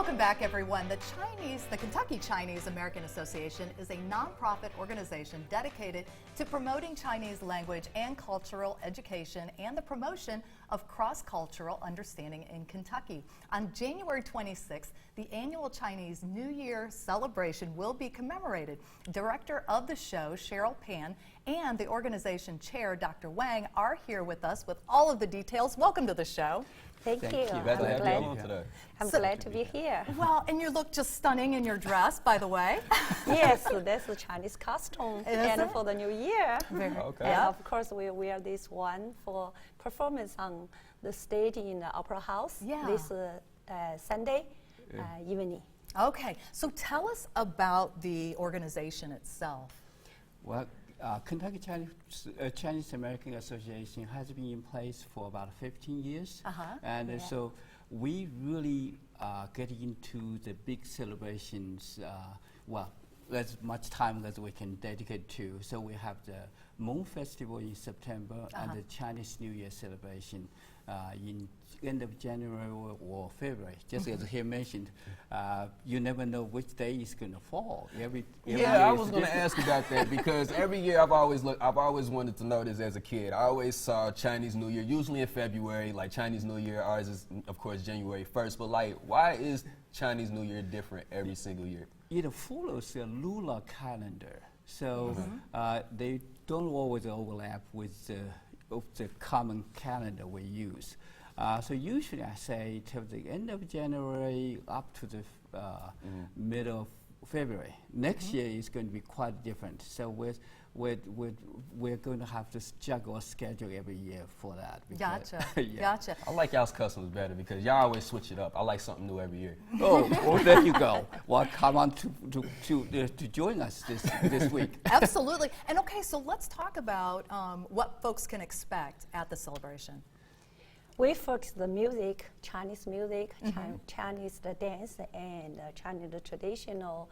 Welcome back, everyone. The Kentucky Chinese American Association is a nonprofit organization dedicated to promoting Chinese language and cultural education and the promotion of cross-cultural understanding in Kentucky. On January 26th, the annual Chinese New Year celebration will be commemorated. Director of the show, Cheryl Pan, and the organization chair, Dr. Wang, are here with us with all of the details. Welcome to the show. Thank you. Glad to have you on today. I'm glad to be here. Well, and you look just stunning in your dress, by the way. Yes, that's the Chinese costume. And for the new year. Okay. And of course, we wear this one for performance on the stage in the Opera House this Sunday evening. Okay, so tell us about the organization itself. Well, Kentucky Chinese American Association has been in place for about 15 years. And so we really get into the big celebrations, as much time as we can dedicate to. So we have the Moon Festival in September and the Chinese New Year celebration in end of January or February. Just as he mentioned, you never know which day is going to fall. Every I was going to ask about that because every year I've always wanted to know this as a kid. I always saw Chinese New Year usually in February, like Chinese New Year. Ours is of course January 1st. But like, why is Chinese New Year different every single year? It follows the lunar calendar, so they don't always overlap with the common calendar we use. So usually I say till the end of January up to the middle of February. Next year is going to be quite different. So we're going to have to juggle a schedule every year for that. Gotcha. Gotcha. I like y'all's customs better because y'all always switch it up. I like something new every year. Oh, well, there you go. Well, come on to join us this week. Absolutely. And okay, so let's talk about what folks can expect at the celebration. We focus the music, Chinese music, Chinese the dance, and Chinese the traditional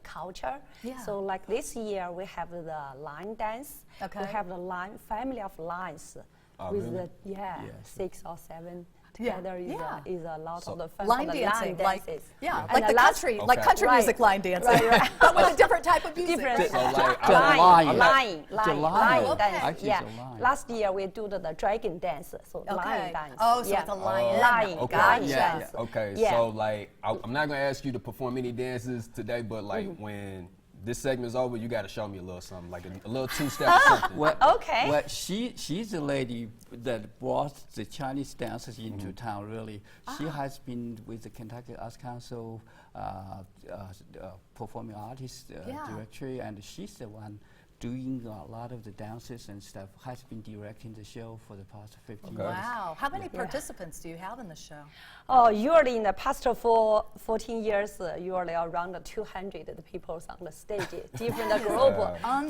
culture. So like this year, we have the line dance. We have the line family of lines with really? the 6 or 7 together is a lot of the fun. Line for the dancing, line dances. like the country, like country music line dancing, but with a different type of music. Different line dance. Last year we do the dragon dance, so lion dance. Oh, so it's a lion. Lion dance. Okay, so like I'm not gonna ask you to perform any dances today, but like when this segment's over, you got to show me a little something, like a little two-step or something. Well, she's the lady that brought the Chinese dancers into town, really. She has been with the Kentucky Arts Council Performing Arts Directory, and she's the one doing a lot of the dances and stuff, has been directing the show for the past 15 years. Wow. How many participants do you have in the show? Oh, usually in the past 14 years, usually around 200 people on the stage, different group,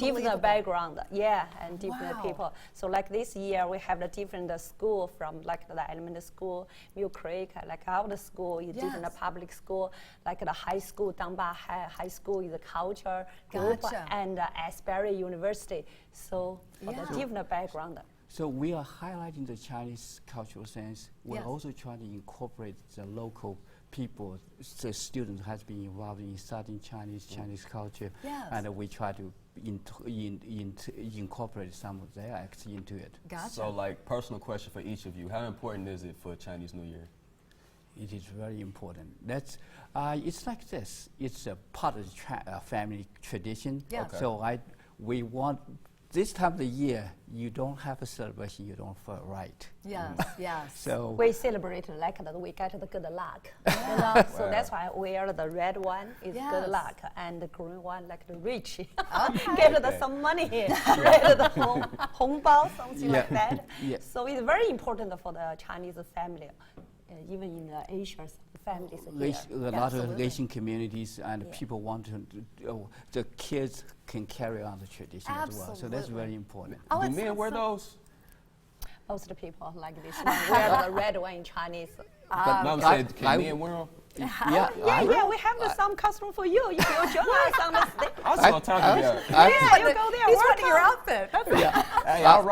different background, and different people. So like this year, we have the different school from like the elementary school, Mill Creek, like our school is different public school, like the high school, Dangba High School is a culture group, and Asbury University. So the different background. So we are highlighting the Chinese cultural sense. We're also trying to incorporate the local people. The students has been involved in studying Chinese culture, and we try to incorporate some of their acts into it. Gotcha. So like, personal question for each of you, how important is it for Chinese New Year? It is very important. That's it's like this. It's a part of the family tradition. So we want this time of the year, you don't have a celebration, you don't feel right. So we celebrate like that we get the good luck. So that's why we wear the red one is good luck, and the green one like the rich. Get some money, get the hongbao, something like that. So it's very important for the Chinese family, even in the Asian families. A lot of Asian communities and people want to, the kids can carry on the tradition as well. So that's very important. Do men wear those? Most of the people like this one wear the red one in Chinese. But no, I'm saying, can men wear them? We have some costume for you. If you join us on the stage. I was talking about. You go there. He's wearing your outfit. Hey, I'll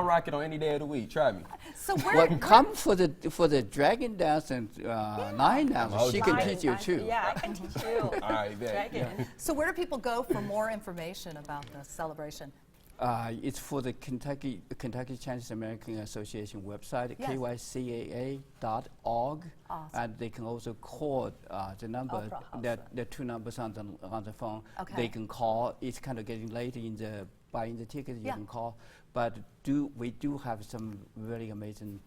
rock it on any day of the week. Try me. So where, Well, come for the dragon dance and lion dance. She can teach you too. Yeah, I can teach you. All right, bet. Dragon. so where do people go for more information about the celebration? It's for the Kentucky Chinese American Association website, Yes. kycaa.org, Awesome. and they can also call the number. Opera House. The two numbers on the phone. Okay. They can call. It's kind of getting late in the buying the ticket. You Yeah. can call, but we do have some really amazing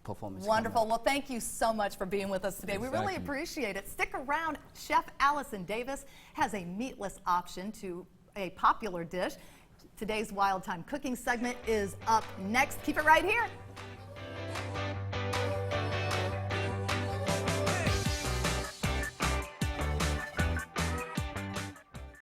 performance. Wonderful. Well, thank you so much for being with us today. We really Exactly. appreciate it. Stick around. Chef Allison Davis has a meatless option to a popular dish. Today's Wild Time Cooking segment is up next. Keep it right here.